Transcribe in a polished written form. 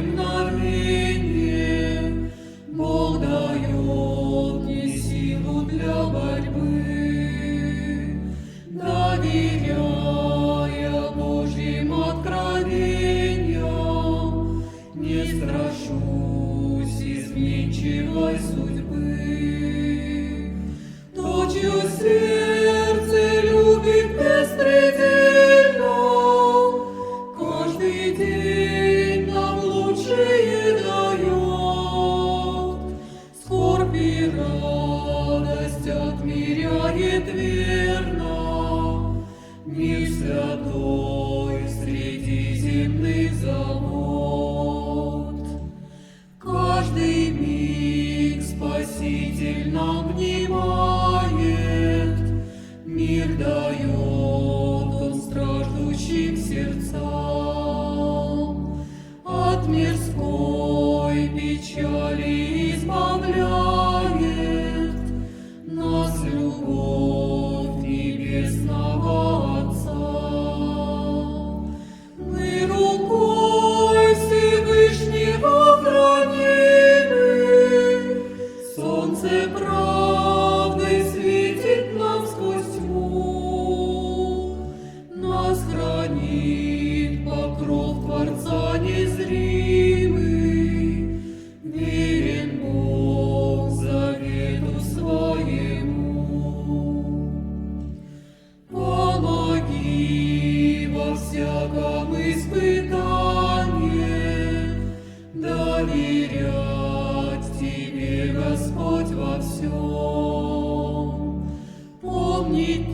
мгновенье Бог дает мне силу для борьбы, доверяя Божьим откровениям, не страшусь изменчивой судьбы. То, чье сердце любит беспредельно, каждый день нам лучшее дает, скорбь и радость отмеряет верно, мир святой среди земных забот. Каждый миг Спаситель нам внимает, мир дает Он страждущим сердцам, от мирской печали избавляет нас любовь небесного Отца. Мы рукой Всевышнего хранимы, солнце правды светит нам сквозь тьму, нас хранит покров Творца незримый, верен Бог завету своему. Помоги во всяком испытании, доверять Тебе, Господь, во всем, помнить